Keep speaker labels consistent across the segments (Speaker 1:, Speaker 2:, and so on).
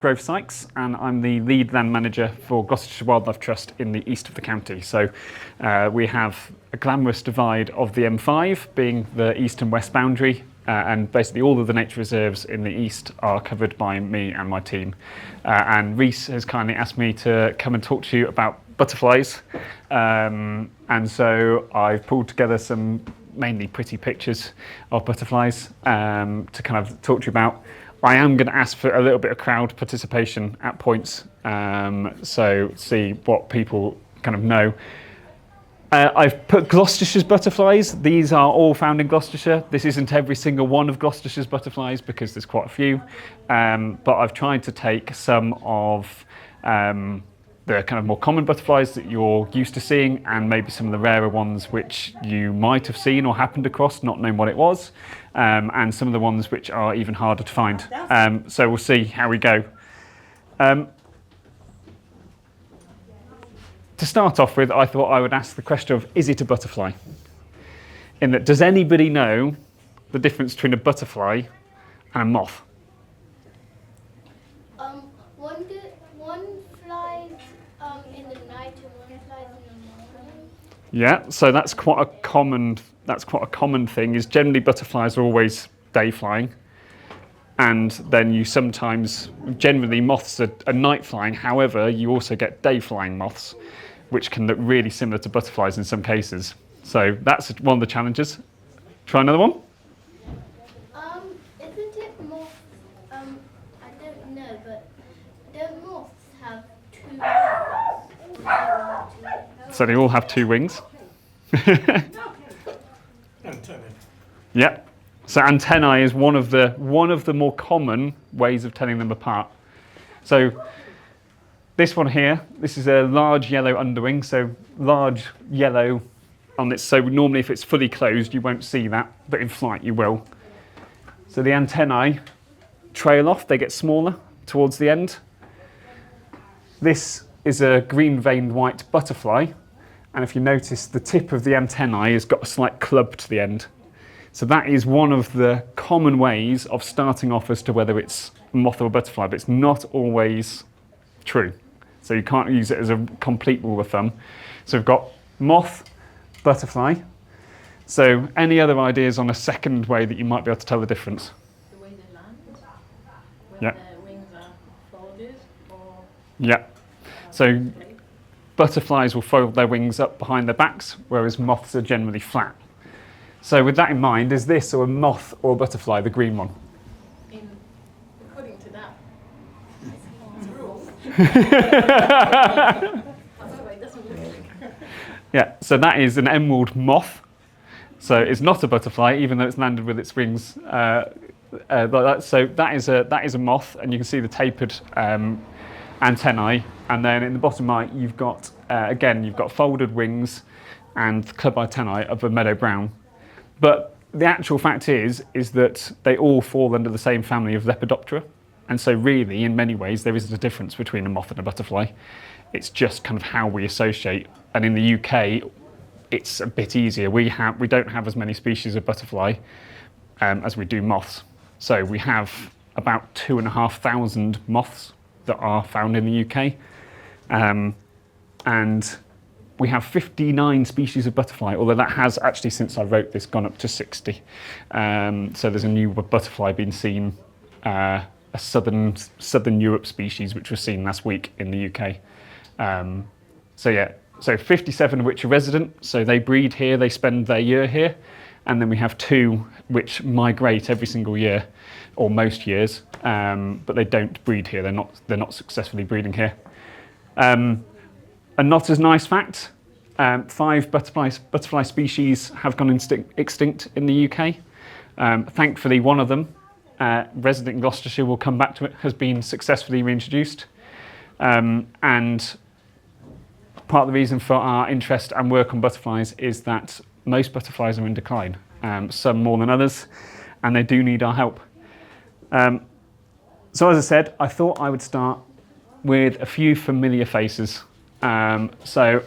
Speaker 1: Grove Sykes, and I'm the lead land manager for Gloucestershire Wildlife Trust in the east of the county. So we have a glamorous divide of the M5 being the east and west boundary, and basically all of the nature reserves in the east are covered by me and my team. And Reese has kindly asked me to come and talk to you about butterflies, and so I've pulled together some mainly pretty pictures of butterflies to kind of talk to you about. I am going to ask for a little bit of crowd participation at points, so see what people kind of know. I've put Gloucestershire's butterflies. These are all found in Gloucestershire. This isn't every single one of Gloucestershire's butterflies because there's quite a few, but I've tried to take some of the kind of more common butterflies that you're used to seeing, and maybe some of the rarer ones which you might have seen or happened across, not knowing what it was, and some of the ones which are even harder to find. So we'll see how we go. To start off with, I thought I would ask the question of, is it a butterfly? In that, does anybody know the difference between a butterfly and a moth?
Speaker 2: One flies in the night and one flies in the morning.
Speaker 1: Yeah, so that's quite a common thing. Is generally butterflies are always day flying, and then you sometimes, generally moths are night flying. However, you also get day flying moths, which can look really similar to butterflies in some cases. So that's one of the challenges. Try another one.
Speaker 2: Isn't it moths? I don't know, but don't moths have two wings?
Speaker 1: So they all have two wings. Yeah. So antennae is one of the more common ways of telling them apart. So this one here, this is a large yellow underwing, so large yellow on it. So normally if it's fully closed, you won't see that, but in flight you will. So the antennae trail off, they get smaller towards the end. This is a green-veined white butterfly, and if you notice, the tip of the antennae has got a slight club to the end. So that is one of the common ways of starting off as to whether it's a moth or a butterfly, but it's not always true. So you can't use it as a complete rule of thumb. So we've got moth, butterfly. So any other ideas on a second way that you might be able to tell the difference?
Speaker 3: The way they land, when
Speaker 1: Yeah.
Speaker 3: their wings are folded, or
Speaker 1: Yeah. So butterflies will fold their wings up behind their backs, whereas moths are generally flat. So with that in mind, is this or a moth or a butterfly, the green one?
Speaker 3: according to that, it's a rule. However, it doesn't look like.
Speaker 1: Yeah, so that is an emerald moth. So it's not a butterfly, even though it's landed with its wings like that. So that is a moth, and you can see the tapered antennae. And then in the bottom right, you've got folded wings and club antennae of a meadow brown. But the actual fact is that they all fall under the same family of Lepidoptera. And so really, in many ways, there isn't a difference between a moth and a butterfly. It's just kind of how we associate. And in the UK, it's a bit easier. We don't have as many species of butterfly as we do moths. So we have about 2,500 moths that are found in the UK. And we have 59 species of butterfly, although that has actually, since I wrote this, gone up to 60. So there's a new butterfly being seen, a southern Europe species, which was seen last week in the UK. So 57 which are resident, so they breed here, they spend their year here. And then we have 2 which migrate every single year, or most years, but they don't breed here. They're not successfully breeding here. A not as nice fact, 5 butterfly species have gone extinct in the UK. Thankfully, one of them, resident in Gloucestershire, we'll come back to it, has been successfully reintroduced. And part of the reason for our interest and work on butterflies is that most butterflies are in decline, some more than others, and they do need our help. So as I said, I thought I would start with a few familiar faces. So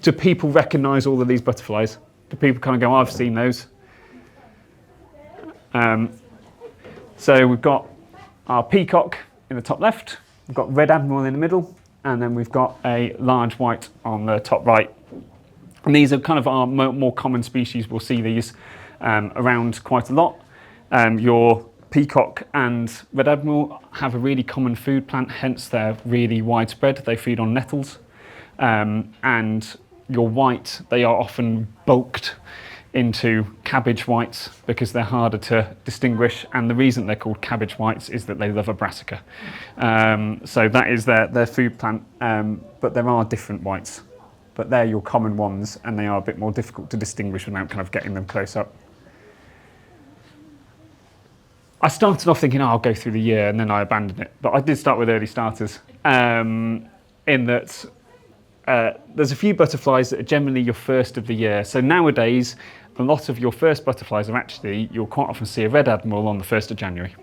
Speaker 1: do people recognise all of these butterflies? Do people kind of go, oh, I've seen those? So we've got our peacock, in the top left, we've got red admiral in the middle, and then we've got a large white on the top right. And these are kind of our more common species. We'll see these around quite a lot. Your peacock and red admiral have a really common food plant, hence they're really widespread. They feed on nettles. And your white, they are often bulked into cabbage whites because they're harder to distinguish, and the reason they're called cabbage whites is that they love a brassica. So that is their food plant, but there are different whites, but they're your common ones, and they are a bit more difficult to distinguish without kind of getting them close up. I started off thinking, I'll go through the year, and then I abandoned it, but I did start with early starters, in that there's a few butterflies that are generally your first of the year. So nowadays, a lot of your first butterflies are actually, you'll quite often see a red admiral on the 1st of January.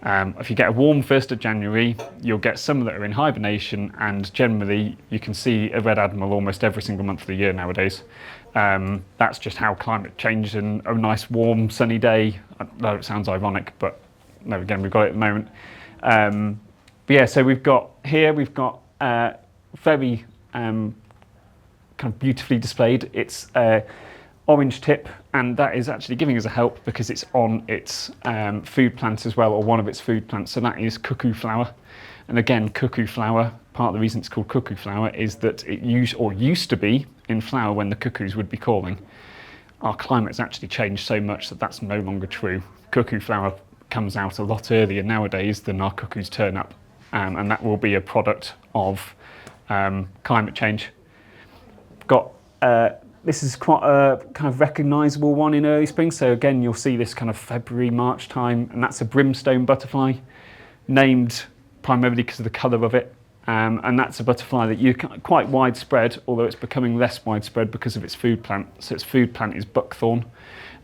Speaker 1: If you get a warm 1st of January, you'll get some that are in hibernation, and generally you can see a red admiral almost every single month of the year nowadays. That's just how climate changed, and a nice warm sunny day. I know it sounds ironic, but no, again, we've got it at the moment. But yeah, so we've got very kind of beautifully displayed. It's orange tip, and that is actually giving us a help because it's on its food plant as well, or one of its food plants. So that is cuckoo flower. And again, cuckoo flower, part of the reason it's called cuckoo flower is that it used to be in flower when the cuckoos would be calling. Our climate's actually changed so much that that's no longer true. Cuckoo flower comes out a lot earlier nowadays than our cuckoos turn up, and that will be a product of climate change. This is quite a kind of recognisable one in early spring. So again, you'll see this kind of February, March time, and that's a brimstone butterfly, named primarily because of the colour of it. And that's a butterfly that you quite widespread, although it's becoming less widespread because of its food plant. So its food plant is buckthorn.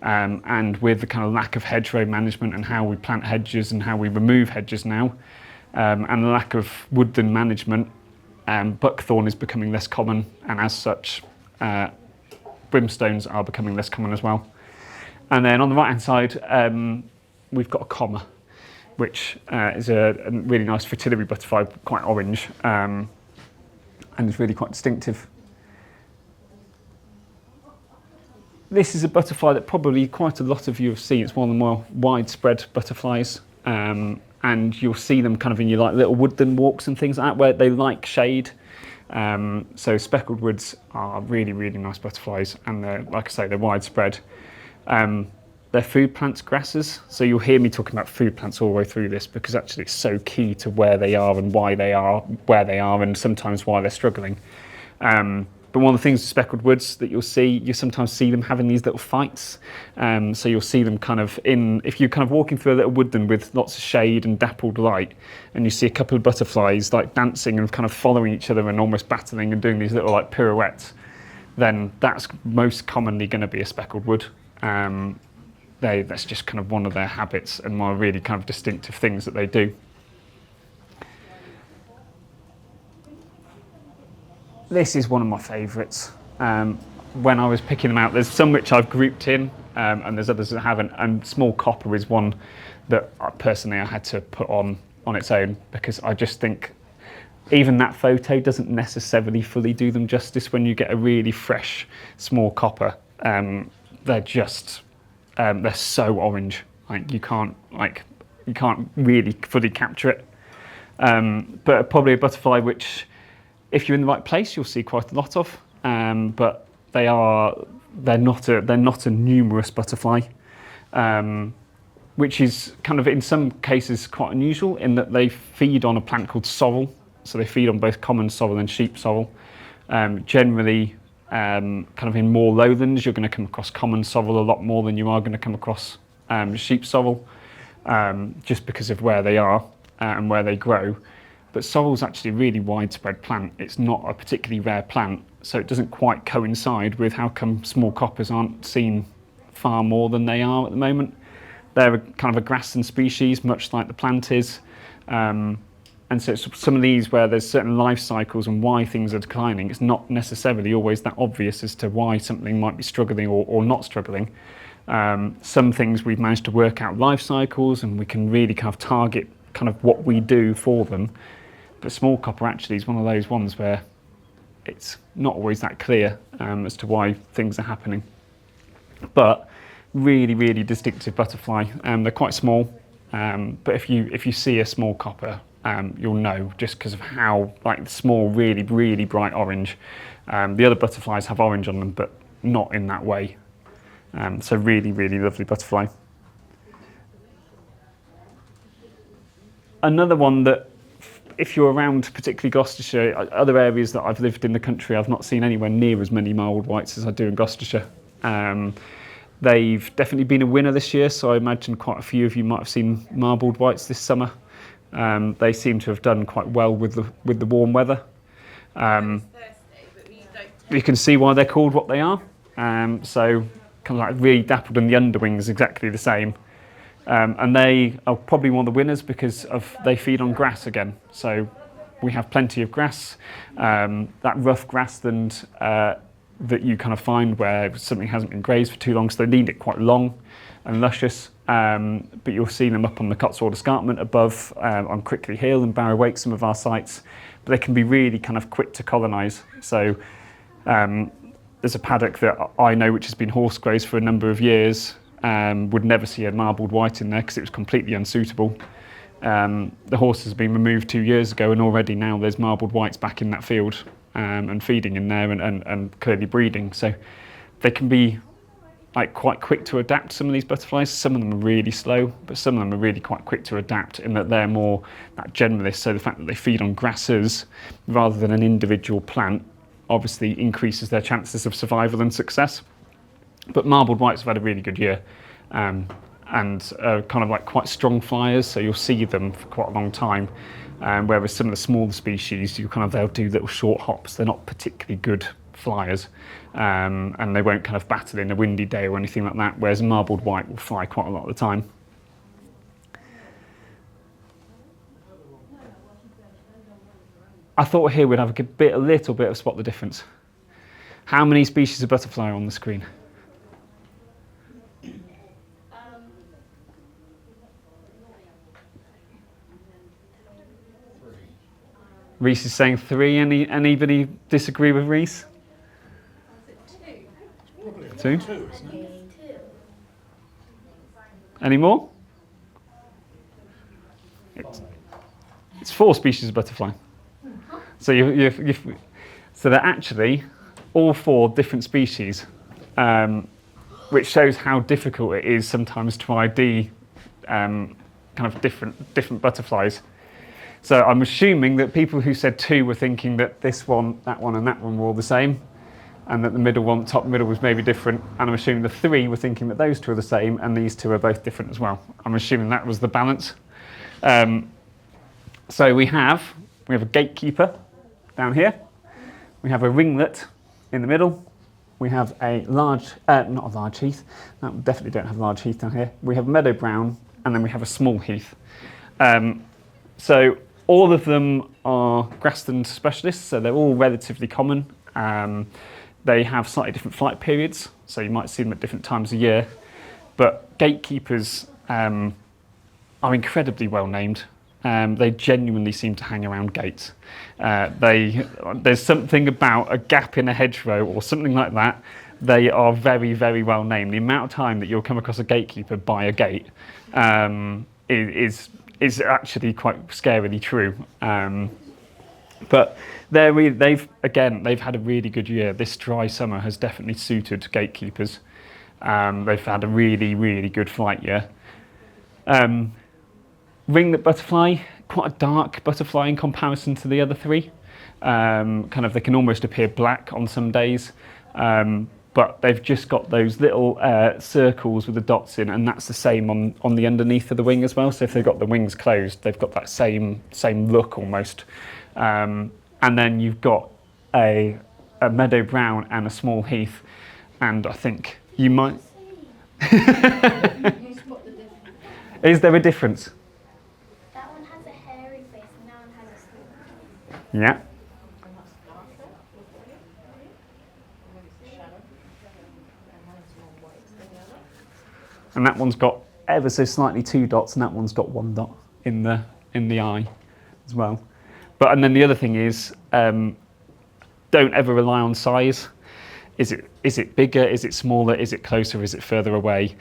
Speaker 1: And with the kind of lack of hedgerow management and how we plant hedges and how we remove hedges now, and the lack of woodland management, buckthorn is becoming less common, and as such, brimstones are becoming less common as well. And then on the right hand side, we've got a comma, which is a really nice fritillary butterfly, quite orange, and is really quite distinctive. This is a butterfly that probably quite a lot of you have seen. It's one of the more widespread butterflies, and you'll see them kind of in your like little woodland walks and things like that, where they like shade. So speckled woods are really, really nice butterflies, and they're, like I say, they're widespread. They're food plants, grasses. So you'll hear me talking about food plants all the way through this because actually it's so key to where they are and why they are where they are, and sometimes why they're struggling. But one of the things with speckled woods that you sometimes see them having these little fights. So you'll see them kind of if you're kind of walking through a little woodland with lots of shade and dappled light, and you see a couple of butterflies like dancing and kind of following each other and almost battling and doing these little like pirouettes, then that's most commonly going to be a speckled wood. That's just kind of one of their habits and more really kind of distinctive things that they do. This is one of my favourites. When I was picking them out, there's some which I've grouped in, and there's others that haven't. And small copper is one that personally I had to put on its own, because I just think even that photo doesn't necessarily fully do them justice. When you get a really fresh small copper, they're so orange. You can't really fully capture it. But probably a butterfly which, if you're in the right place, you'll see quite a lot of. But they're not a numerous butterfly, which is kind of in some cases quite unusual in that they feed on a plant called sorrel. So they feed on both common sorrel and sheep sorrel. Generally, kind of in more lowlands, you're going to come across common sorrel a lot more than you are going to come across sheep sorrel, just because of where they are and where they grow. But sorrel's actually a really widespread plant. It's not a particularly rare plant, so it doesn't quite coincide with how come small coppers aren't seen far more than they are at the moment. They're kind of a grassland species, much like the plant is. And so it's some of these where there's certain life cycles and why things are declining, it's not necessarily always that obvious as to why something might be struggling or not struggling. Some things we've managed to work out life cycles, and we can really kind of target kind of what we do for them. But small copper actually is one of those ones where it's not always that clear as to why things are happening. But really, really distinctive butterfly. They're quite small, but if you see a small copper, you'll know just because of how like small, really, really bright orange. The other butterflies have orange on them, but not in that way. So really, really lovely butterfly. Another one that, if you're around particularly Gloucestershire, other areas that I've lived in the country, I've not seen anywhere near as many marbled whites as I do in Gloucestershire. They've definitely been a winner this year, so I imagine quite a few of you might have seen marbled whites this summer. They seem to have done quite well with the warm weather. You can see why they're called what they are. So kind of like really dappled, and the underwing is exactly the same. And they are probably one of the winners because they feed on grass again. So we have plenty of grass, that rough grass that you kind of find where something hasn't been grazed for too long, so they need it quite long and luscious. But you'll see them up on the Cotswold Escarpment above, on Crickley Hill and Barrow Wake, some of our sites. But they can be really kind of quick to colonise. So there's a paddock that I know which has been horse grazed for a number of years. Would never see a marbled white in there because it was completely unsuitable. The horse has been removed 2 years ago, and already now there's marbled whites back in that field and feeding in there and clearly breeding. So they can be like quite quick to adapt, some of these butterflies. Some of them are really slow, but some of them are really quite quick to adapt in that they're more that generalist. So the fact that they feed on grasses rather than an individual plant obviously increases their chances of survival and success. But marbled whites have had a really good year, and kind of like quite strong flyers, so you'll see them for quite a long time. Whereas some of the smaller species, they'll do little short hops. They're not particularly good flyers, and they won't kind of battle in a windy day or anything like that. Whereas a marbled white will fly quite a lot of the time. I thought here we'd have a little bit of spot the difference. How many species of butterfly are on the screen? Reese is saying 3. Anybody disagree with Reese? Two? Any more? It's 4 species of butterfly. So so they're actually all 4 different species, which shows how difficult it is sometimes to ID kind of different butterflies. So I'm assuming that people who said 2 were thinking that this one, that one, and that one were all the same, and that the middle one, top middle, was maybe different. And I'm assuming the 3 were thinking that those 2 are the same, and these 2 are both different as well. I'm assuming that was the balance. So we have a gatekeeper down here. We have a ringlet in the middle. We have a large, not a large heath. No, definitely don't have large heath down here. We have meadow brown, and then we have a small heath. So all of them are grassland specialists, so they're all relatively common. They have slightly different flight periods, so you might see them at different times of year. But gatekeepers are incredibly well named. They genuinely seem to hang around gates. There's something about a gap in a hedgerow or something like that. They are very, very well named. The amount of time that you'll come across a gatekeeper by a gate is actually quite scarily true. But they've had a really good year. This dry summer has definitely suited gatekeepers. They've had a really, really good flight year. Ringlet butterfly, quite a dark butterfly in comparison to the other 3. They can almost appear black on some days, but they've just got those little circles with the dots in, and that's the same on the underneath of the wing as well. So if they've got the wings closed, they've got that same look almost. And then you've got a meadow brown and a small heath, and I think you might. Is there a difference? Yeah. And that one's got ever so slightly 2 dots, and that one's got 1 dot in the in the eye as well. And then the other thing is, don't ever rely on size. Is it bigger? Is it smaller? Is it closer? Is it further away?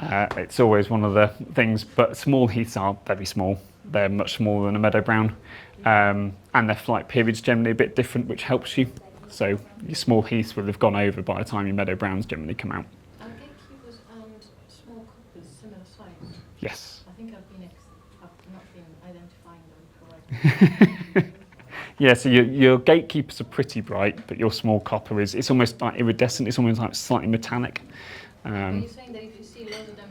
Speaker 1: It's always one of the things. But small heaths are very small. They're much smaller than a meadow brown, and their flight period's generally a bit different, which helps you. So your small heaths will have gone over by the time your meadow browns generally come out.
Speaker 3: Are gatekeepers and small coppers similar size?
Speaker 1: Yes.
Speaker 3: I think I've not been identifying them correctly.
Speaker 1: Yeah, so your gatekeepers are pretty bright, but your small copper it's almost like iridescent. It's almost like slightly metallic.
Speaker 3: Are you saying that if you see loads of them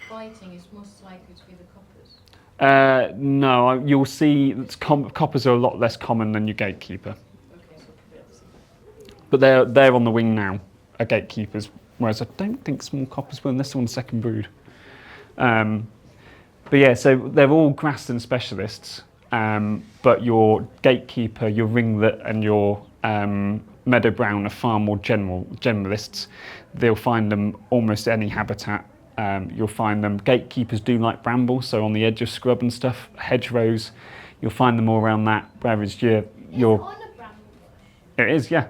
Speaker 3: fighting, it's most likely to be the coppers?
Speaker 1: No, you'll see coppers are a lot less common than your gatekeeper.
Speaker 3: Okay, so probably opposite.
Speaker 1: But they're on the wing now, are gatekeepers, whereas I don't think small coppers will unless they're on second brood. But yeah, so they're all grassland specialists. But your gatekeeper, your ringlet, and your meadow brown are far more generalists. They'll find them almost any habitat. You'll find them. Gatekeepers do like brambles, so on the edge of scrub and stuff, hedgerows. You'll find them all around that. Whereas your
Speaker 2: On a bramble bush.
Speaker 1: it is, yeah.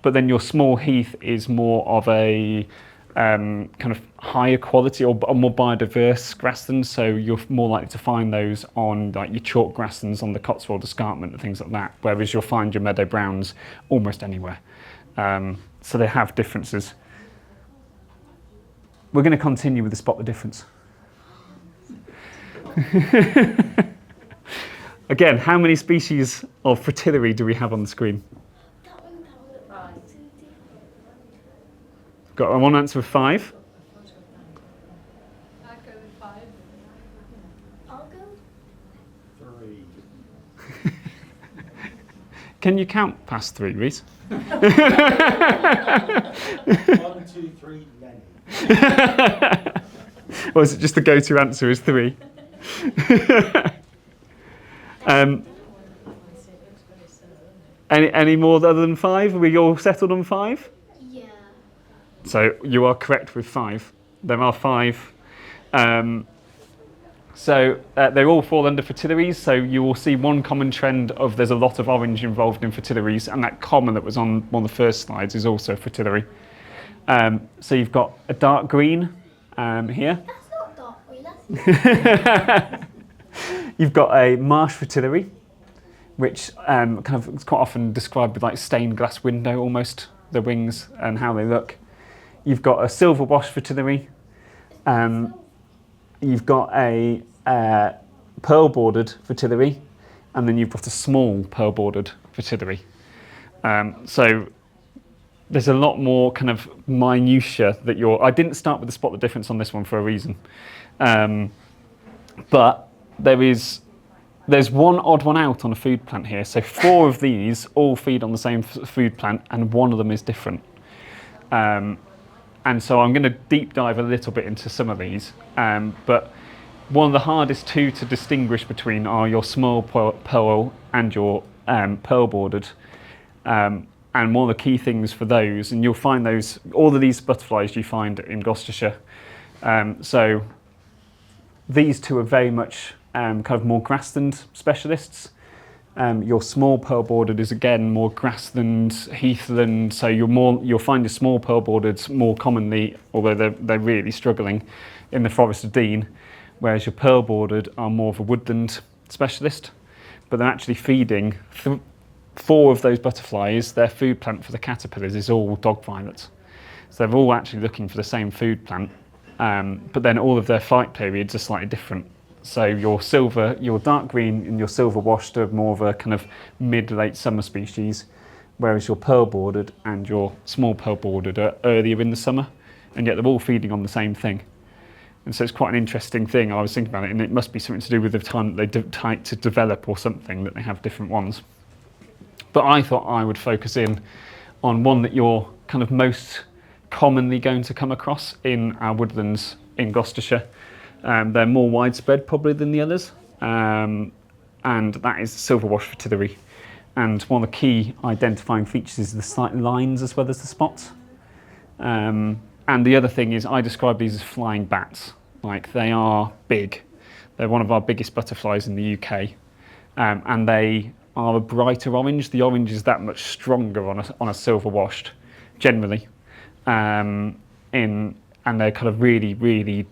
Speaker 1: But then your small heath is more of a kind of higher quality or more biodiverse grassland, so you're more likely to find those on like your chalk grasslands on the Cotswold escarpment and things like that, whereas you'll find your meadow browns almost anywhere. So they have differences. We're going to continue with the spot the difference. Again, how many species of fritillary do we have on the screen?
Speaker 2: That one.
Speaker 1: Got one answer of 5.
Speaker 3: I go with 5.
Speaker 2: I'll go.
Speaker 4: 3.
Speaker 1: Can you count past 3, Reese?
Speaker 4: 1, 2, 3, many.
Speaker 1: Or is it just the go-to answer is 3? Any more other than 5? Are we all settled on 5?
Speaker 2: Yeah.
Speaker 1: So you are correct with 5. There are 5. So they all fall under fritillaries. So you will see one common trend of there's a lot of orange involved in fritillaries, and that comma that was on one of the first slides is also fritillary. So you've got a dark green here.
Speaker 2: That's not dark green, that's
Speaker 1: You've got a marsh fritillary, which kind of is quite often described with like stained glass window almost, the wings and how they look. You've got a silver wash fritillary. You've got a pearl bordered fritillary, and then you've got a small pearl bordered fritillary. So there's a lot more kind of minutiae that I didn't start with the spot the difference on this one for a reason. But there's one odd one out on a food plant here. So 4 of these all feed on the same food plant, and one of them is different. And so I'm going to deep dive a little bit into some of these. But one of the hardest 2 to distinguish between are your small pearl and your pearl bordered. And one of the key things for those, and you'll find those, all of these butterflies you find in Gloucestershire. So these 2 are very much kind of more grassland specialists. Your small pearl bordered is again more grassland, heathland. So you'll find your small pearl bordered more commonly, although they're really struggling, in the Forest of Dean, whereas your pearl bordered are more of a woodland specialist. But they're actually feeding 4 of those butterflies. Their food plant for the caterpillars is all dog violets. So they're all actually looking for the same food plant, but then all of their flight periods are slightly different. So your dark green and your silver washed are more of a kind of mid-late summer species, whereas your pearl bordered and your small pearl bordered are earlier in the summer, and yet they're all feeding on the same thing. And so it's quite an interesting thing. I was thinking about it, and it must be something to do with the time that they take to develop or something, that they have different ones. But I thought I would focus in on one that you're kind of most commonly going to come across in our woodlands in Gloucestershire. They're more widespread probably than the others, and that is silver wash fritillary. And one of the key identifying features is the slight lines as well as the spots. And the other thing is I describe these as flying bats. Like, they are big. They're one of our biggest butterflies in the UK, and they are a brighter orange. The orange is that much stronger on a silver washed, generally. And they're kind of really,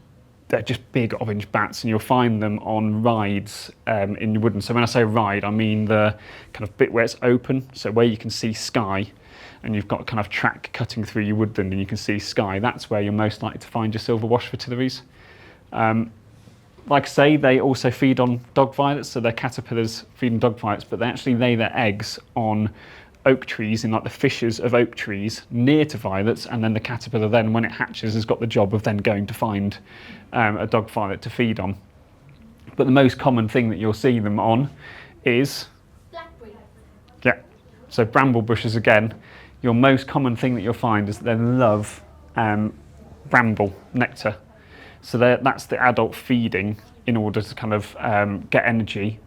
Speaker 1: they're just big orange bats, and you'll find them on rides in your woodland. So when I say ride, I mean the kind of bit where it's open, so where you can see sky, and you've got kind of track cutting through your woodland and you can see sky. That's where you're most likely to find your silver wash fritillaries. Like I say, they also feed on dog violets, so they're caterpillars feeding dog violets, but they actually lay their eggs on oak trees, in like the fissures of oak trees near to violets, and then the caterpillar then, when it hatches, has got the job of then going to find a dog violet to feed on. But the most common thing that you'll see them on is
Speaker 2: Blackberry.
Speaker 1: yeah, so bramble bushes again. Your most common thing that you'll find is that they love bramble nectar. So that's the adult feeding in order to kind of get energy,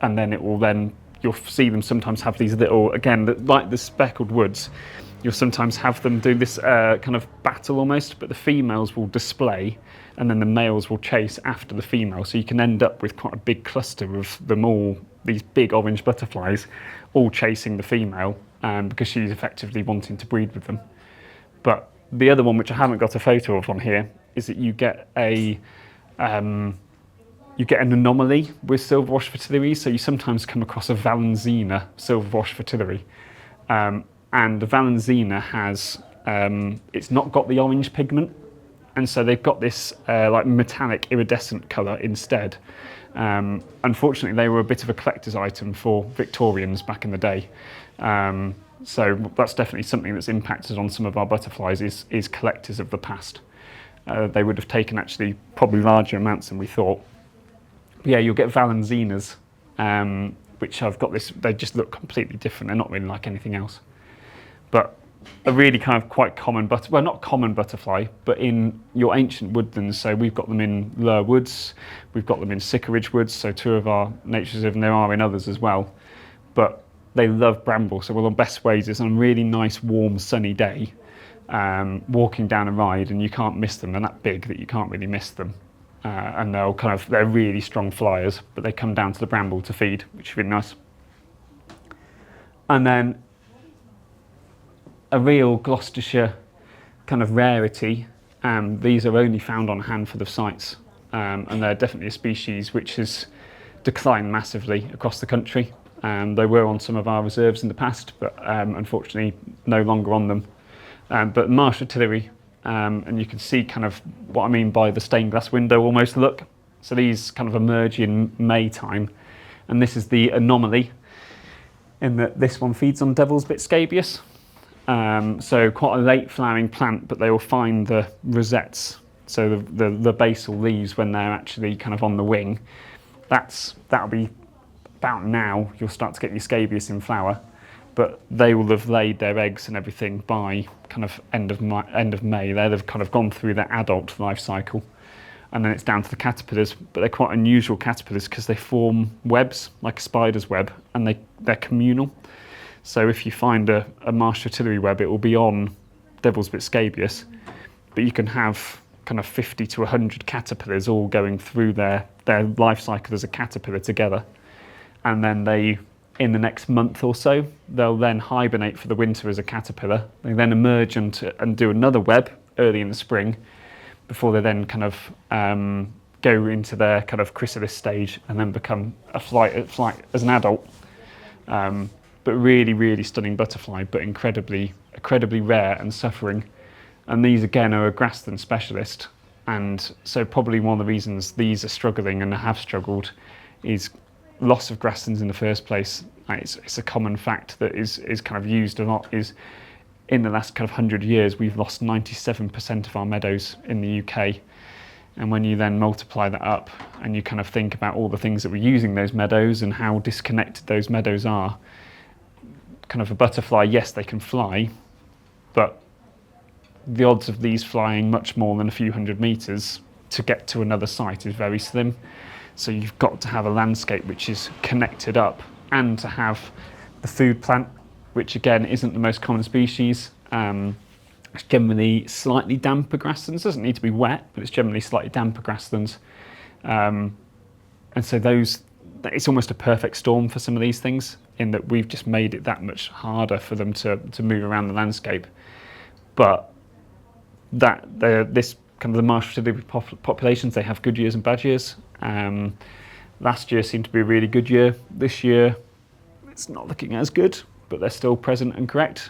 Speaker 1: and then you'll see them sometimes have these little, again, like the speckled woods, you'll sometimes have them do this kind of battle almost, but the females will display and then the males will chase after the female. So you can end up with quite a big cluster of them all, these big orange butterflies, all chasing the female because she's effectively wanting to breed with them. But the other one, which I haven't got a photo of on here, is that you get an anomaly with silver wash fritillaries. So you sometimes come across a Valenzina silver wash fritillary, and the Valenzina has it's not got the orange pigment, and so they've got this like metallic iridescent colour instead. Unfortunately, they were a bit of a collector's item for Victorians back in the day. So that's definitely something that's impacted on some of our butterflies is collectors of the past. They would have taken actually probably larger amounts than we thought. But yeah, you'll get Valenzinas, which I've got this, they just look completely different. They're not really like anything else. But a really kind of quite common, well, not common butterfly, but in your ancient woodlands. So we've got them in Lure Woods, we've got them in Sickeridge Woods, so two of our nature reserves, and there are in others as well. But they love bramble, so one of the best ways is on a really nice, warm, sunny day, walking down a ride, and you can't miss them. They're that big that you can't really miss them. And they're really strong flyers, but they come down to the bramble to feed, which is really nice. And then a real Gloucestershire kind of rarity, these are only found on a handful of sites, and they're definitely a species which has declined massively across the country. They were on some of our reserves in the past, but unfortunately no longer on them. But marsh artillery, and you can see kind of what I mean by the stained glass window almost look. So these kind of emerge in May time, and this is the anomaly in that this one feeds on devil's bit scabious. So quite a late flowering plant, but they will find the rosettes, so the basal leaves when they're actually kind of on the wing. That'll be about now you'll start to get your scabious in flower, but they will have laid their eggs and everything by kind of end of May. They've kind of gone through their adult life cycle, and then it's down to the caterpillars. But they're quite unusual caterpillars because they form webs like a spider's web, and they're communal. So if you find a marsh artillery web, it will be on devil's bit scabious, but you can have kind of 50 to 100 caterpillars all going through their life cycle as a caterpillar together. And then in the next month or so, they'll then hibernate for the winter as a caterpillar. They then emerge and do another web early in the spring before they then kind of go into their kind of chrysalis stage and then become a flight as an adult. But really, really stunning butterfly, but incredibly rare and suffering. And these again are a grassland specialist. And so probably one of the reasons these are struggling and have struggled is loss of grasslands in the first place. It's a common fact that is kind of used a lot, is in the last kind of 100 years, we've lost 97% of our meadows in the UK. And when you then multiply that up and you kind of think about all the things that we're using those meadows and how disconnected those meadows are, kind of a butterfly, yes, they can fly, but the odds of these flying much more than a few hundred meters to get to another site is very slim. So you've got to have a landscape which is connected up, and to have the food plant, which again isn't the most common species. It's generally slightly damper grasslands. It doesn't need to be wet, but it's generally slightly damper grasslands. And so it's almost a perfect storm for some of these things, in that we've just made it that much harder for them to move around the landscape. But this kind of the marsh fertility populations, they have good years and bad years. Last year seemed to be a really good year. This year, it's not looking as good, but they're still present and correct,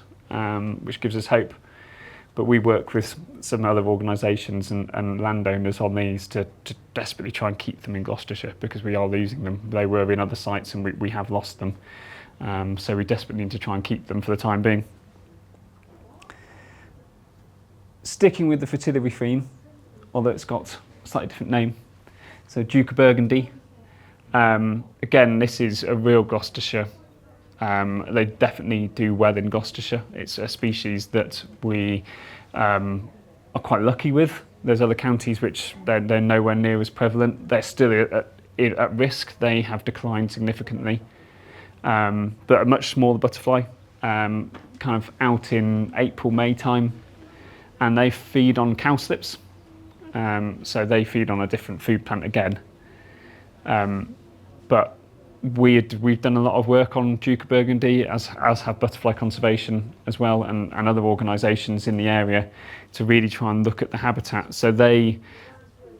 Speaker 1: which gives us hope. But we work with some other organisations and landowners on these to desperately try and keep them in Gloucestershire, because we are losing them. They were in other sites and we have lost them. So we desperately need to try and keep them for the time being. Sticking with the fertility theme, although it's got a slightly different name. So Duke of Burgundy. Again, this is a real Gloucestershire. They definitely do well in Gloucestershire. It's a species that we are quite lucky with. There's other counties which they're nowhere near as prevalent. They're still at risk. They have declined significantly. But a much smaller butterfly, kind of out in April, May time, and they feed on cowslips. So they feed on a different food plant again. But we've done a lot of work on Duke of Burgundy, as have Butterfly Conservation as well, and other organisations in the area, to really try and look at the habitat. So they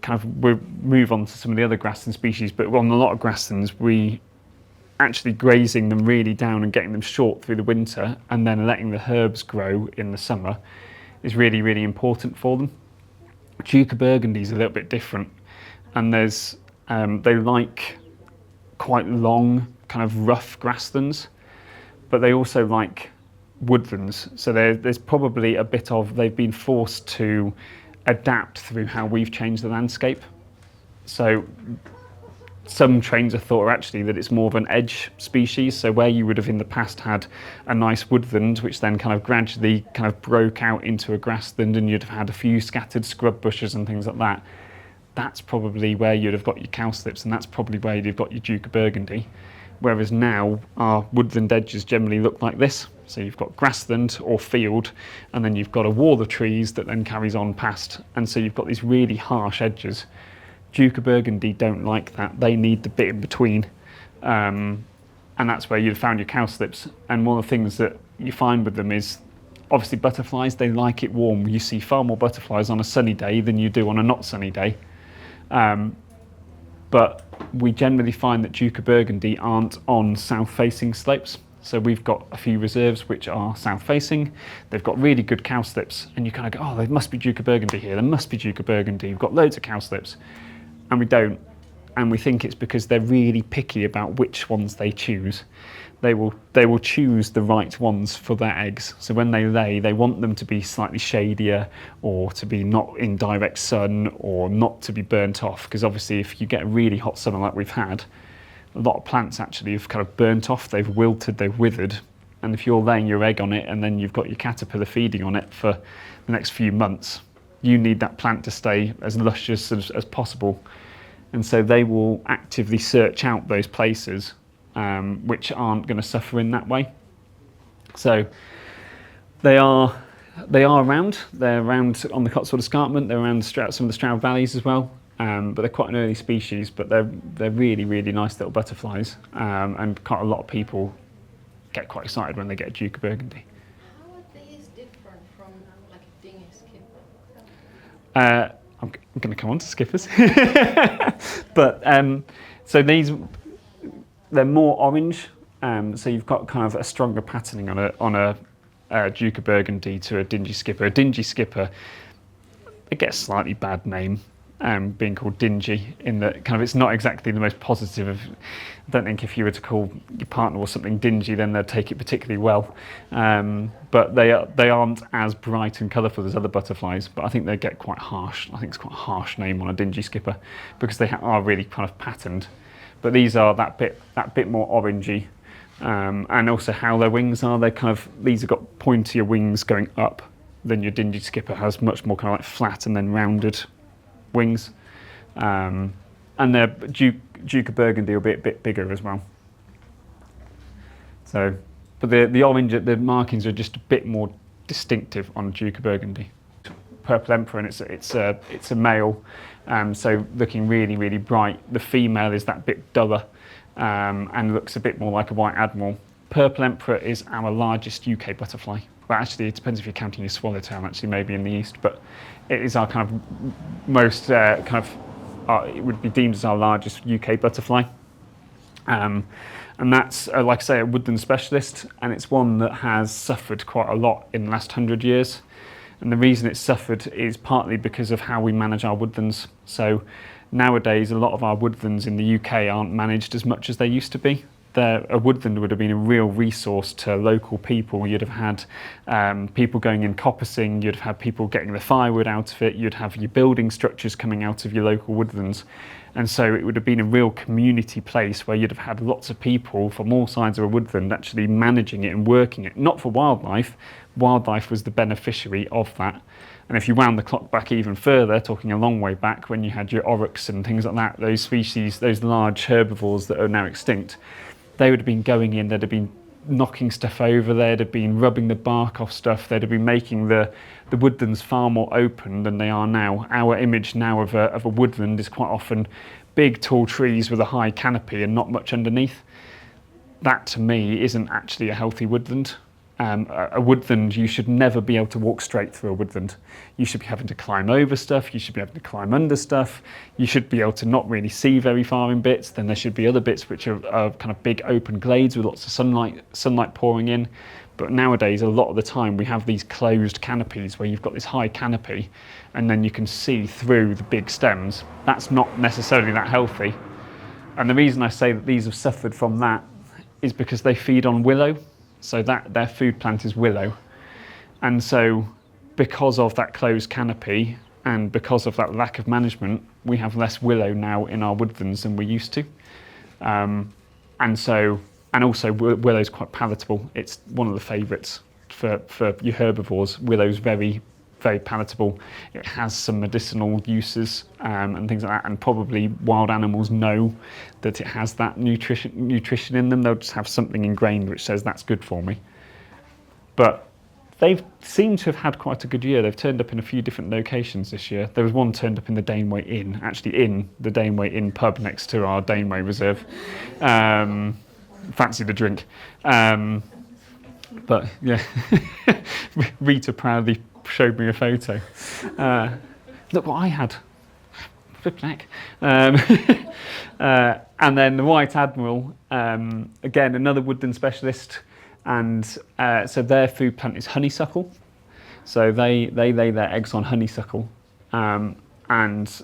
Speaker 1: kind of we move on to some of the other grassland species, but on a lot of grasslands, we actually grazing them really down and getting them short through the winter, and then letting the herbs grow in the summer is really, really important for them. Duke of Burgundy is a little bit different, and there's they like quite long, kind of rough grasslands, but they also like woodlands. So there's probably a bit of, they've been forced to adapt through how we've changed the landscape. So some trains have thought actually that it's more of an edge species. So where you would have in the past had a nice woodland, which then kind of gradually kind of broke out into a grassland, and you'd have had a few scattered scrub bushes and things like that. That's probably where you'd have got your cowslips, and that's probably where you'd have got your Duke of Burgundy. Whereas now our woodland edges generally look like this. So you've got grassland or field, and then you've got a wall of trees that then carries on past. And so you've got these really harsh edges. Duke of Burgundy don't like that. They need the bit in between. And that's where you'd have found your cowslips. And one of the things that you find with them is, obviously butterflies, they like it warm. You see far more butterflies on a sunny day than you do on a not sunny day. But we generally find that Duke of Burgundy aren't on south-facing slopes. So we've got a few reserves which are south-facing. They've got really good cowslips, and you kind of go, oh, there must be Duke of Burgundy here. There must be Duke of Burgundy. We've got loads of cowslips, and we don't. And we think it's because they're really picky about which ones they choose. They will choose the right ones for their eggs. So when they lay, they want them to be slightly shadier, or to be not in direct sun, or not to be burnt off. Because obviously if you get a really hot summer like we've had, a lot of plants actually have kind of burnt off, they've wilted, they've withered. And if you're laying your egg on it and then you've got your caterpillar feeding on it for the next few months, you need that plant to stay as luscious as possible. And so they will actively search out those places which aren't going to suffer in that way. So they are around. They're around on the Cotswold Escarpment. They're around some of the Stroud Valleys as well. But they're quite an early species. But they're really, really nice little butterflies. And quite a lot of people get quite excited when they get a Duke of Burgundy.
Speaker 3: How are these different from like a dingy skipper?
Speaker 1: I'm going to come on to skippers. But so they're more orange. So you've got kind of a stronger patterning on a Duke of Burgundy to a dingy skipper. A dingy skipper, it gets a slightly bad name, being called dingy, in that kind of it's not exactly the most positive. I don't think if you were to call your partner or something dingy, then they'd take it particularly well. But they aren't as bright and colourful as other butterflies, but I think they get quite harsh. I think it's quite a harsh name on a dingy skipper, because they are really kind of patterned. But these are that bit more orangey, and also how their wings are. These have got pointier wings going up than your dingy skipper has, much more kind of like flat and then rounded wings. And their Duke of Burgundy will be a bit bigger as well. So, but the orange, the markings are just a bit more distinctive on Duke of Burgundy. purple emperor, and it's a male, so looking really, really bright. The female is that bit duller and looks a bit more like a white admiral. Purple emperor is our largest UK butterfly. Well, actually, it depends if you're counting your swallowtail, actually, maybe in the east, but it is our kind of most it would be deemed as our largest UK butterfly. And that's, like I say, a woodland specialist, and it's one that has suffered quite a lot in the last 100 years. And the reason it's suffered is partly because of how we manage our woodlands. So nowadays, a lot of our woodlands in the UK aren't managed as much as they used to be. A woodland would have been a real resource to local people. You'd have had people going in coppicing, you'd have had people getting the firewood out of it, you'd have your building structures coming out of your local woodlands. And so it would have been a real community place where you'd have had lots of people from all sides of a woodland actually managing it and working it. Not for wildlife, wildlife was the beneficiary of that. And if you wound the clock back even further, talking a long way back, when you had your aurochs and things like that, those species, those large herbivores that are now extinct, they would have been going in, they'd have been knocking stuff over, they'd have been rubbing the bark off stuff, they'd have been making the woodlands far more open than they are now. Our image now of a woodland is quite often big tall trees with a high canopy and not much underneath. That to me isn't actually a healthy woodland. A woodland, you should never be able to walk straight through a woodland. You should be having to climb over stuff, you should be having to climb under stuff, you should be able to not really see very far in bits, then there should be other bits which are kind of big open glades with lots of sunlight pouring in. But nowadays, a lot of the time, we have these closed canopies where you've got this high canopy and then you can see through the big stems. That's not necessarily that healthy. And the reason I say that these have suffered from that is because they feed on willow. So that their food plant is willow. And so because of that closed canopy and because of that lack of management, we have less willow now in our woodlands than we used to. And also willow's quite palatable. It's one of the favourites for your herbivores. Willow's very, very palatable. It has some medicinal uses and things like that, and probably wild animals know that it has that nutrition in them. They'll just have something ingrained which says that's good for me. But they've seemed to have had quite a good year. They've turned up in a few different locations this year. There was one turned up in the Daneway Inn, actually in the Daneway Inn pub next to our Daneway Reserve. Fancy the drink. But yeah, Rita proudly showed me a photo. Look what I had. Flippin' heck. And then the White Admiral, again, another woodland specialist. And so their food plant is honeysuckle. So they lay their eggs on honeysuckle. And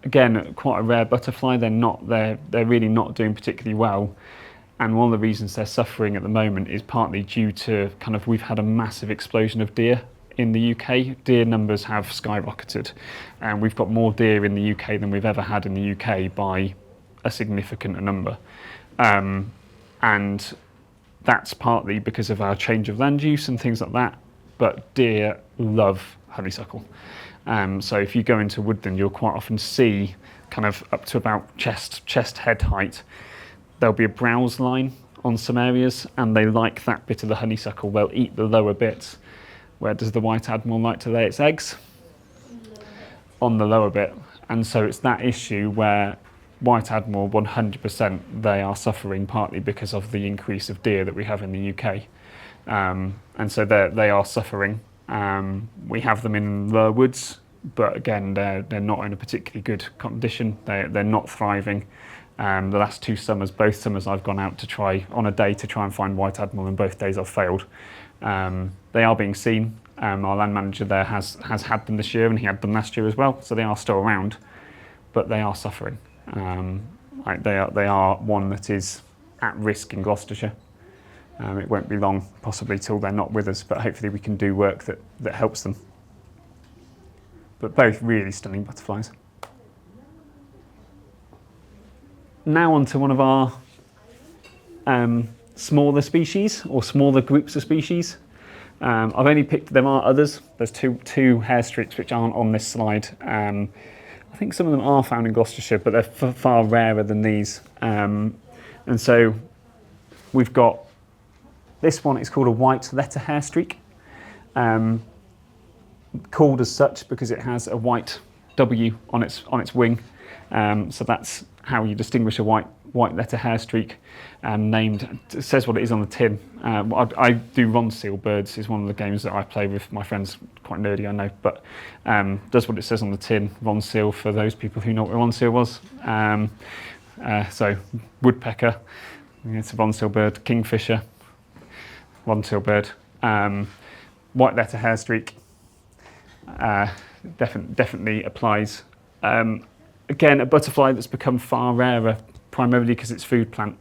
Speaker 1: again, quite a rare butterfly. They're really not doing particularly well. And one of the reasons they're suffering at the moment is partly due to we've had a massive explosion of deer in the UK. Deer numbers have skyrocketed, and we've got more deer in the UK than we've ever had in the UK by a significant number. And that's partly because of our change of land use and things like that, but deer love honeysuckle. So if you go into woodland, you'll quite often see up to about chest head height, there'll be a browse line on some areas, and they like that bit of the honeysuckle. They'll eat the lower bits. Where does the White Admiral like to lay its eggs? On the lower bit. And so it's that issue where White Admiral, 100%, they are suffering partly because of the increase of deer that we have in the UK. And so they are suffering. We have them in lower woods, but again, they're not in a particularly good condition. They're not thriving. The last 2 summers, both summers I've gone out to try on a day to try and find White Admiral, and both days I've failed. They are being seen. Our land manager there has had them this year, and he had them last year as well, so they are still around, but they are suffering. They are one that is at risk in Gloucestershire. It won't be long, possibly till they're not with us, but hopefully we can do work that helps them. But both really stunning butterflies. Now on to one of our smaller species, or smaller groups of species. I've only picked, there are others. There's two hair streaks which aren't on this slide. I think some of them are found in Gloucestershire, but they're far rarer than these. And so we've got this one, it's called a white letter hair streak. called as such because it has a white W on its wing. So that's how you distinguish a white letter hair streak. Named, it says what it is on the tin. I do Ronseal birds, is one of the games that I play with my friends. Quite nerdy, I know, but does what it says on the tin. Ronseal, for those people who know what a Ronseal was. So woodpecker, it's a Ronseal bird. Kingfisher, Ronseal bird. White letter hair streak. Definitely applies. Again, a butterfly that's become far rarer, primarily because it's food plant.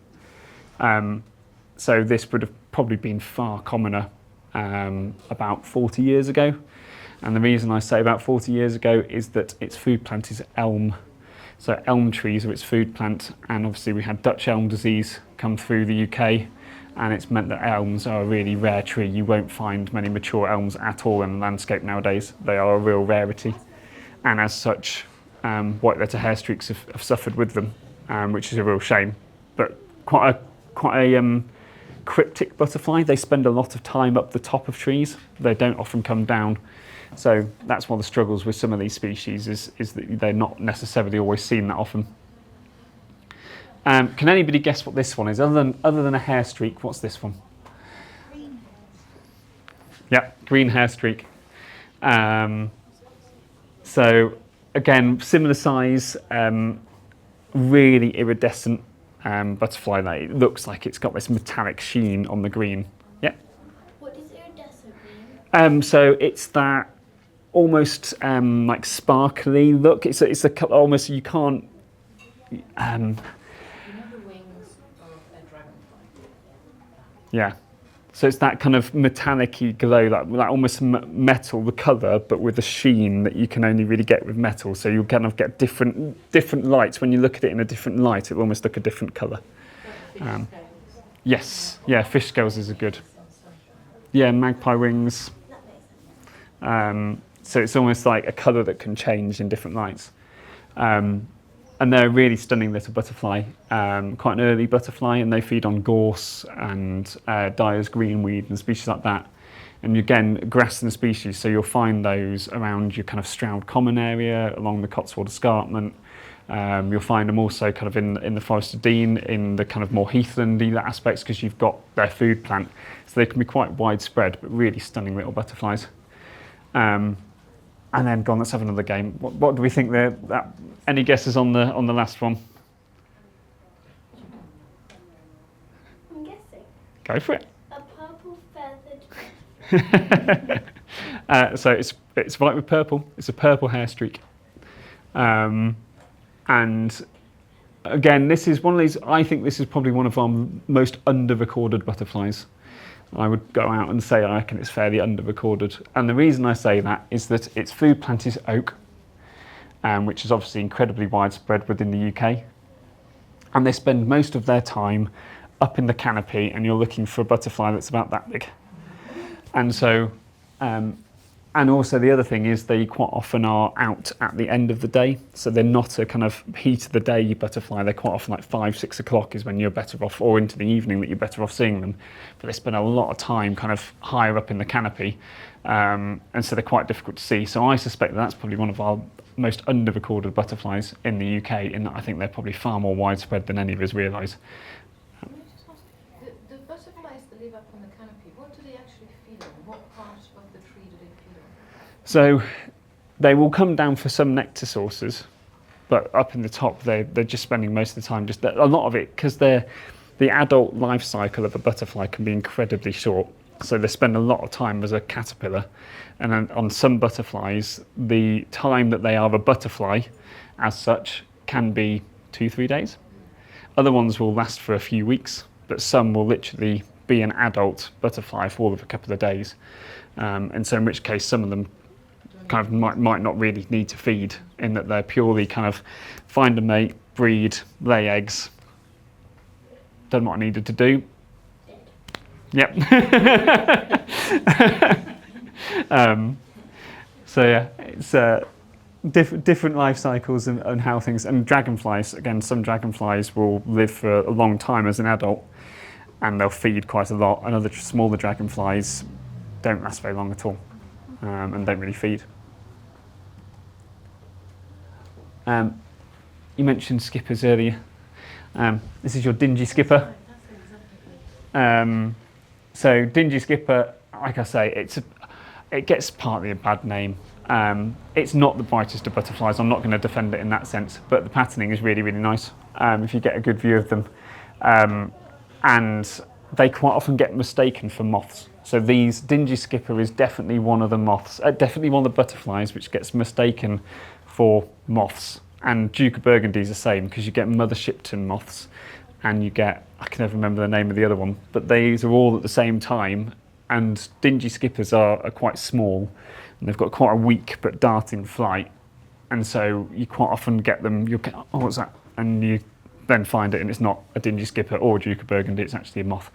Speaker 1: So this would have probably been far commoner about 40 years ago. And the reason I say about 40 years ago is that its food plant is elm. So elm trees are its food plant, and obviously we had Dutch elm disease come through the UK, and it's meant that elms are a really rare tree. You won't find many mature elms at all in the landscape nowadays. They are a real rarity, and as such, white letter hair streaks have suffered with them, which is a real shame. But quite a cryptic butterfly. They spend a lot of time up the top of trees. They don't often come down. So that's one of the struggles with some of these species is that they're not necessarily always seen that often. Can anybody guess what this one is? Other than a hair streak, what's this one?
Speaker 2: Green.
Speaker 1: Yeah, green hair streak. So again, similar size, really iridescent butterfly. That it looks like it's got this metallic sheen on the green. Yeah.
Speaker 2: What does iridescent mean?
Speaker 1: So it's that almost like sparkly look. It's a colour almost you can't.
Speaker 3: You know the wings of a dragonfly?
Speaker 1: Yeah. So it's that kind of metallic-y glow, that almost metal, the colour, but with a sheen that you can only really get with metal. So you'll kind of get different lights. When you look at it in a different light, it'll almost look a different colour. Yes, yeah, fish scales is a good. Yeah, magpie wings. So it's almost like a colour that can change in different lights. And they're a really stunning little butterfly, quite an early butterfly, and they feed on gorse and Dyer's greenweed and species like that. And again, grassland species, so you'll find those around your kind of Stroud Common area, along the Cotswold Escarpment. You'll find them also kind of in the Forest of Dean, in the kind of more heathlandy aspects, because you've got their food plant. So they can be quite widespread, but really stunning little butterflies. And then, go on, let's have another game. What do we think there? Any guesses on the last one?
Speaker 2: I'm guessing.
Speaker 1: Go for it.
Speaker 2: A purple feathered.
Speaker 1: So it's white with purple. It's a purple hair streak. And again, this is one of these. I think this is probably one of our most under-recorded butterflies. I would go out and say I reckon it's fairly under-recorded. And the reason I say that is that its food plant is oak, which is obviously incredibly widespread within the UK. And they spend most of their time up in the canopy, and you're looking for a butterfly that's about that big. And so, and also the other thing is they quite often are out at the end of the day. So they're not a kind of heat of the day butterfly. They're quite often like 5, 6 o'clock is when you're better off, or into the evening that you're better off seeing them. But they spend a lot of time kind of higher up in the canopy. And so they're quite difficult to see. So I suspect that's probably one of our most under-recorded butterflies in the UK, in that I think they're probably far more widespread than any of us realise.
Speaker 3: Can I just ask, the butterflies that live up on the canopy, what do they actually feed on? What part of the tree do they feed on?
Speaker 1: So they will come down for some nectar sources, but up in the top they're just spending most of the time just a lot of it, because the adult life cycle of a butterfly can be incredibly short. So they spend a lot of time as a caterpillar, and then on some butterflies the time that they are a butterfly as such can be 2-3 days. Other ones will last for a few weeks, but some will literally be an adult butterfly for all of a couple of days. And so in which case some of them kind of might not really need to feed, in that they're purely kind of find a mate, breed, lay eggs, done what I needed to do. Yep. So yeah, it's different life cycles and how things, and dragonflies, again, some dragonflies will live for a long time as an adult and they'll feed quite a lot, and other smaller dragonflies don't last very long at all. and don't really feed. You mentioned skippers earlier. This is your dingy skipper. So dingy skipper, like I say, it gets partly a bad name. It's not the brightest of butterflies. I'm not going to defend it in that sense, but the patterning is really, really nice if you get a good view of them. And they quite often get mistaken for moths. So these dingy skipper is definitely one of the moths, definitely one of the butterflies which gets mistaken for moths. And Duke of Burgundy is the same, because you get mother Shipton moths and you get, I can never remember the name of the other one, but these are all at the same time. And dingy skippers are quite small, and they've got quite a weak but darting flight. And so you quite often get them, you'll get, oh, what's that? And you then find it and it's not a dingy skipper or Duke of Burgundy, it's actually a moth.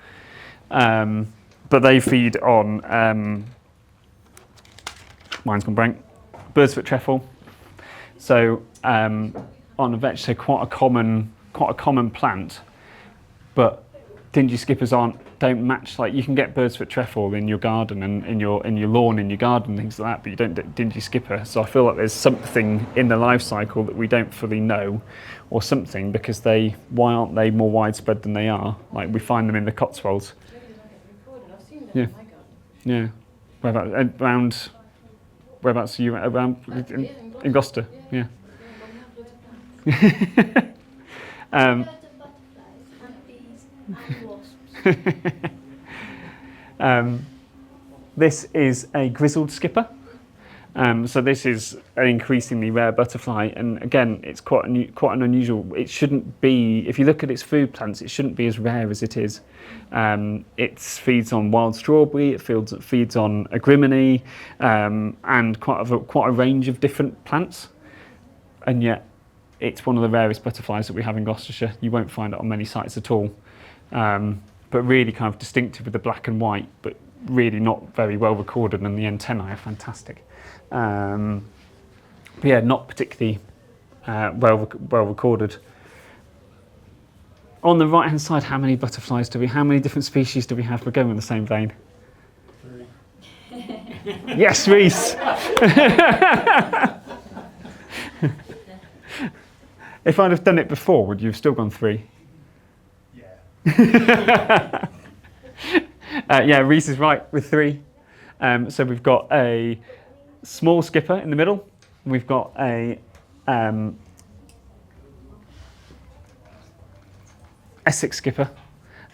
Speaker 1: But they feed on, mine's gone blank, bird's foot trefoil. So on a veg, so quite a common plant, but dingy skippers don't match. Like, you can get bird's foot trefoil in your garden and in your lawn, in your garden, things like that, but you don't get dingy skipper. So I feel like there's something in the life cycle that we don't fully know, or something, because why aren't they more widespread than they are? Like, we find them in the Cotswolds. Yeah. Yeah. Whereabouts are you around in Gloucester? Yeah.
Speaker 2: Loads of butterflies and bees and wasps.
Speaker 1: This is a grizzled skipper. So this is an increasingly rare butterfly, and again, it's quite an unusual. It shouldn't be. If you look at its food plants, it shouldn't be as rare as it is. It feeds on wild strawberry. It feeds on agrimony, and quite a range of different plants. And yet, it's one of the rarest butterflies that we have in Gloucestershire. You won't find it on many sites at all. But really kind of distinctive with the black and white, but really not very well recorded, and the antennae are fantastic. But yeah, not particularly well recorded. On the right hand side, how many butterflies how many different species do we have? We're going in the same vein.
Speaker 4: 3.
Speaker 1: Yes, Reese. If I'd have done it before, would you have still gone 3?
Speaker 4: Yeah.
Speaker 1: Yeah, Reese is right with 3. So we've got a small skipper in the middle. We've got a Essex skipper,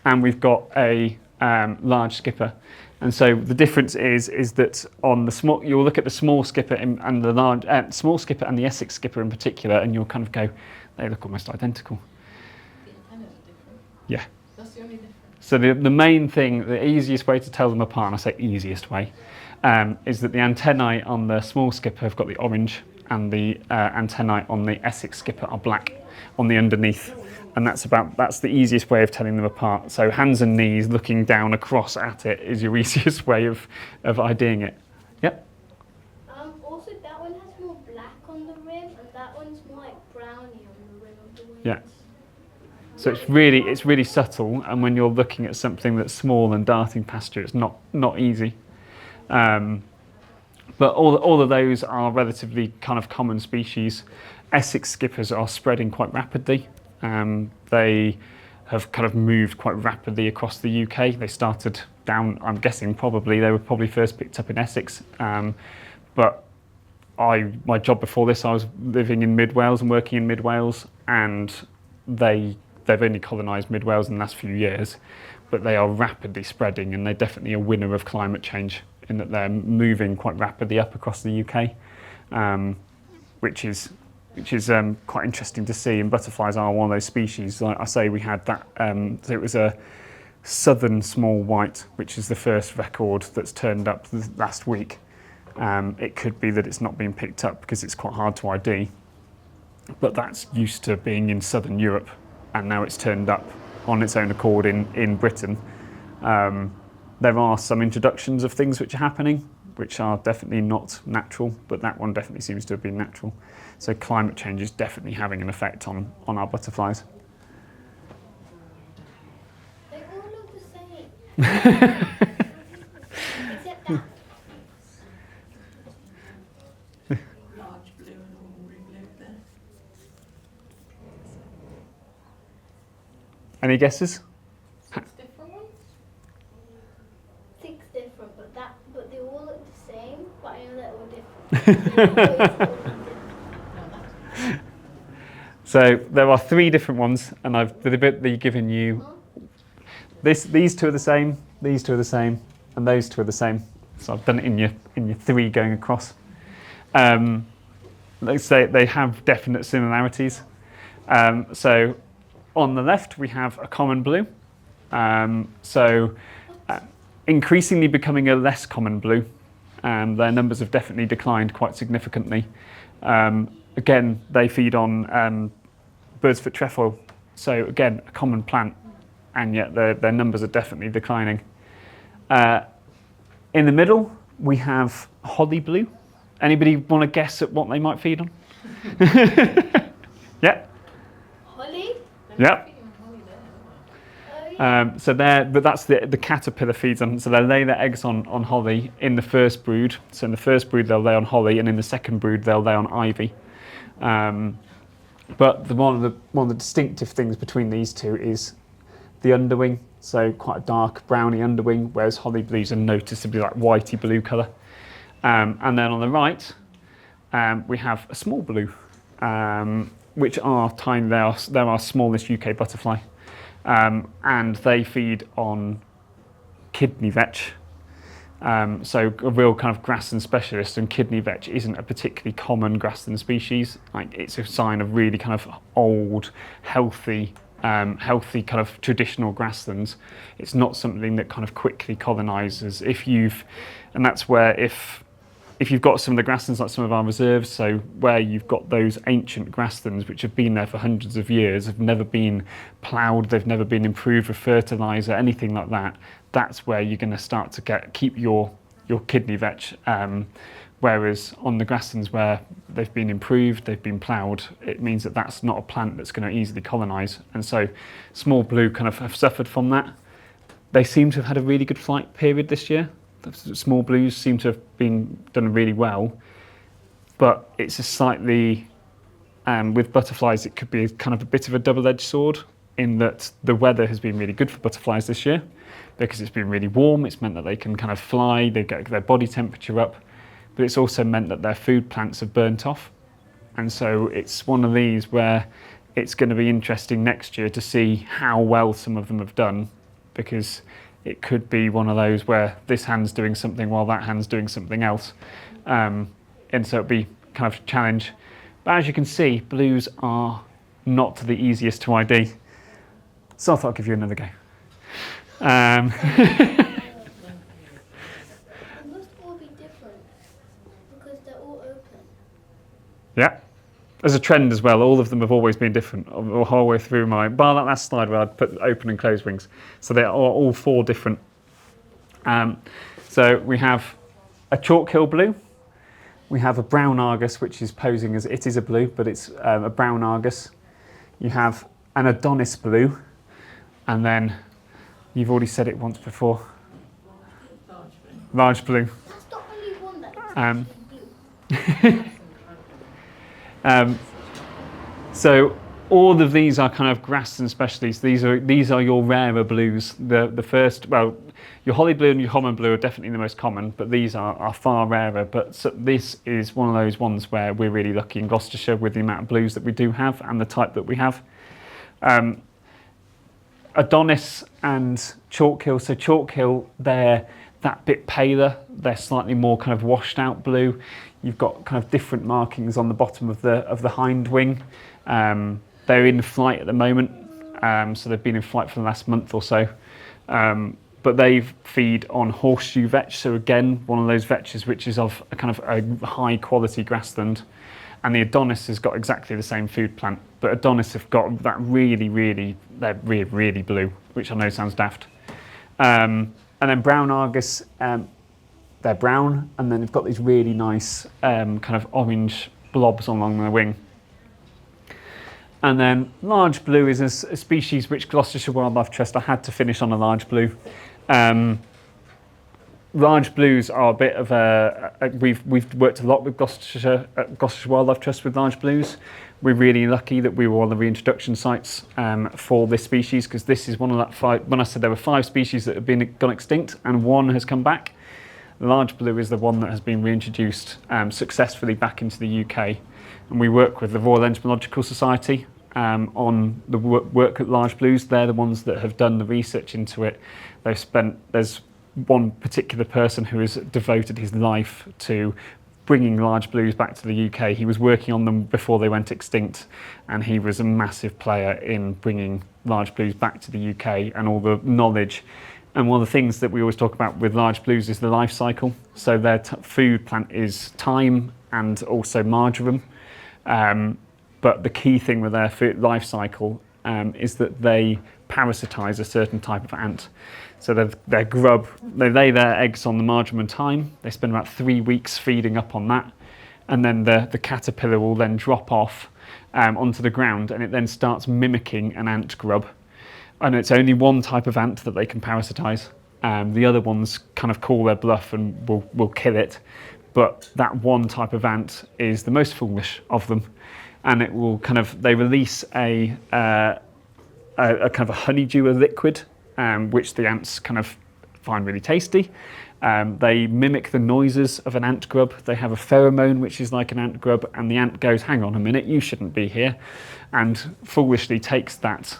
Speaker 1: and we've got a large skipper. And so the difference is that on the small, you'll look at the small skipper and the large small skipper and the Essex skipper in particular, and you'll kind of go, they look almost identical.
Speaker 3: The antennas are different.
Speaker 1: Yeah.
Speaker 3: That's the only difference.
Speaker 1: So the main thing, the easiest way to tell them apart, and I say easiest way, is that the antennae on the small skipper have got the orange, and the antennae on the Essex skipper are black on the underneath. And that's the easiest way of telling them apart. So hands and knees looking down across at it is your easiest way of IDing it. Yep.
Speaker 2: Also, that one has more black on the rim, and that one's more like browny on the rim of the wings.
Speaker 1: Yeah. So it's really subtle, and when you're looking at something that's small and darting past you, it's not easy. But all of those are relatively kind of common species. Essex skippers are spreading quite rapidly. They have kind of moved quite rapidly across the UK. They started down, I'm guessing they were probably first picked up in Essex. But my job before this, I was living in Mid Wales and working in Mid Wales, and they've only colonised Mid Wales in the last few years, but they are rapidly spreading, and they're definitely a winner of climate change in that they're moving quite rapidly up across the UK, which is quite interesting to see. And butterflies are one of those species. Like I say, we had that, so it was a southern small white, which is the first record that's turned up last week. It could be that it's not being picked up because it's quite hard to ID, but that's used to being in southern Europe, and now it's turned up on its own accord in Britain. There are some introductions of things which are happening, which are definitely not natural, but that one definitely seems to have been natural. So climate change is definitely having an effect on our butterflies.
Speaker 2: They all look the same. Except that.
Speaker 1: Any guesses?
Speaker 3: 6 different ones?
Speaker 2: 6 different, but they all look the same, but I know they're all different.
Speaker 1: So there are 3 different ones, and I've deliberately given you these 2 are the same, these 2 are the same, and those 2 are the same. So I've done it in your 3 going across. Let's say they have definite similarities. So on the left we have a common blue. Increasingly becoming a less common blue. Their numbers have definitely declined quite significantly. Again, they feed on bird's foot trefoil, so again, a common plant, and yet their numbers are definitely declining. In the middle, we have holly blue. Anybody want to guess at what they might feed on? Yeah?
Speaker 2: Holly?
Speaker 1: Yeah.
Speaker 2: Oh, yeah.
Speaker 1: But that's the caterpillar feeds on, so they lay their eggs on holly in the first brood. So in the first brood they'll lay on holly, and in the second brood they'll lay on ivy. But one of the distinctive things between these 2 is the underwing. So quite a dark browny underwing, whereas holly blues are noticeably like whitey blue colour. And then on the right, we have a small blue, which are tiny. They're our smallest UK butterfly, and they feed on kidney vetch. So a real kind of grassland specialist, and kidney vetch isn't a particularly common grassland species. Like, it's a sign of really kind of old, healthy kind of traditional grasslands. It's not something that kind of quickly colonises. And that's where if you've got some of the grasslands like some of our reserves, so where you've got those ancient grasslands which have been there for hundreds of years, have never been ploughed, they've never been improved with fertiliser, anything like that, that's where you're going to start to keep your kidney vetch. Whereas on the grasslands where they've been improved, they've been ploughed, it means that that's not a plant that's going to easily colonise. And so small blue kind of have suffered from that. They seem to have had a really good flight period this year. The small blues seem to have done really well, but it's a slightly, with butterflies, it could be kind of a bit of a double-edged sword, in that the weather has been really good for butterflies this year because it's been really warm. It's meant that they can kind of fly, they get their body temperature up, but it's also meant that their food plants have burnt off. And so it's one of these where it's going to be interesting next year to see how well some of them have done, because it could be one of those where this hand's doing something while that hand's doing something else. And so it'll be kind of a challenge. But as you can see, blues are not the easiest to ID. So I thought I'd give you another go.
Speaker 2: They must all be different because they're all open.
Speaker 1: Yeah. There's a trend as well. All of them have always been different the whole way through bar that last slide where I'd put open and closed wings. So they are all 4 different. So we have a chalk hill blue. We have a brown argus, which is posing as it is a blue, but it's a brown argus. You have an Adonis blue, and then you've already said it once before. Large blue.
Speaker 2: That's the only one that's blue.
Speaker 1: So all of these are kind of grassland specialties. These are your rarer blues. The first, well, your holly blue and your common blue are definitely the most common, but these are far rarer. But so this is one of those ones where we're really lucky in Gloucestershire with the amount of blues that we do have and the type that we have. Adonis and chalk hill. So chalk hill, they're that bit paler. They're slightly more kind of washed out blue. You've got kind of different markings on the bottom of the hind wing. They're in flight at the moment, so they've been in flight for the last month or so. But they feed on horseshoe vetch, so again, one of those vetches which is of a kind of a high quality grassland. And the Adonis has got exactly the same food plant, but Adonis have got that they're really blue, which I know sounds daft. And then brown argus, they're brown, and then they've got these really nice kind of orange blobs along the wing. And then large blue is a species which Gloucestershire Wildlife Trust, I had to finish on a large blue. Large blues are a bit of we've worked a lot with Gloucestershire Wildlife Trust with large blues. we're really lucky that we were one of the reintroduction sites for this species, because this is one of that 5, when I said there were 5 species that have gone extinct and 1 has come back, large blue is the one that has been reintroduced successfully back into the UK. And we work with the Royal Entomological Society on the work at large blues. They're the ones that have done the research into it. There's one particular person who has devoted his life to bringing large blues back to the UK. He was working on them before they went extinct, and he was a massive player in bringing large blues back to the UK and all the knowledge. And one of the things that we always talk about with large blues is the life cycle. So their food plant is thyme and also marjoram. But the key thing with their food life cycle is that they parasitise a certain type of ant. So their grub, they lay their eggs on the marjoram and thyme. They spend about 3 weeks feeding up on that. And then the caterpillar will then drop off onto the ground, and it then starts mimicking an ant grub. And it's only one type of ant that they can parasitise. The other ones kind of call their bluff and will kill it. But that one type of ant is the most foolish of them. And it will they release a kind of a honeydew, a liquid, which the ants kind of find really tasty. They mimic the noises of an ant grub. They have a pheromone which is like an ant grub, and the ant goes, hang on a minute, you shouldn't be here, and foolishly takes that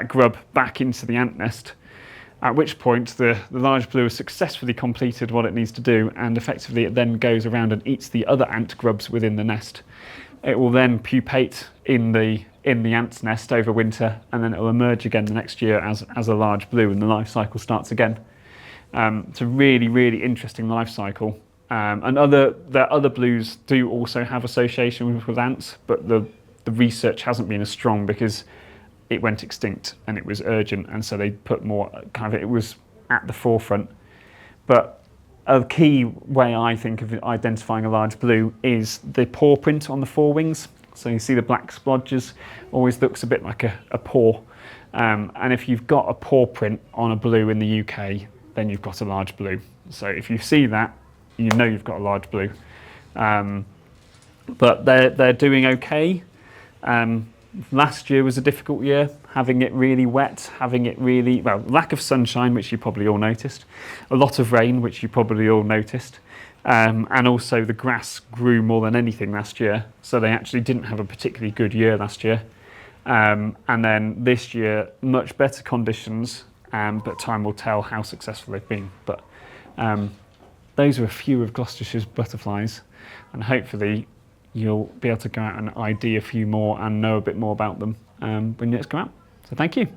Speaker 1: grub back into the ant nest, at which point the large blue has successfully completed what it needs to do, and effectively it then goes around and eats the other ant grubs within the nest. It will then pupate in the ant's nest over winter, and then it will emerge again the next year as a large blue, and the life cycle starts again. It's a really, really interesting life cycle. And other blues do also have association with ants, but the research hasn't been as strong because it went extinct and it was urgent, and so they put more it was at the forefront. But a key way I think of identifying a large blue is the paw print on the forewings. So you see the black splodges, always looks a bit like a paw. And if you've got a paw print on a blue in the UK, then you've got a large blue. So if you see that, you know you've got a large blue. But they're doing okay. Last year was a difficult year, having it really wet, lack of sunshine, which you probably all noticed, a lot of rain, which you probably all noticed, and also the grass grew more than anything last year, so they actually didn't have a particularly good year last year. And then this year, much better conditions, but time will tell how successful they've been. But those are a few of Gloucestershire's butterflies, and hopefully you'll be able to go out and ID a few more and know a bit more about them when you next come out. So thank you.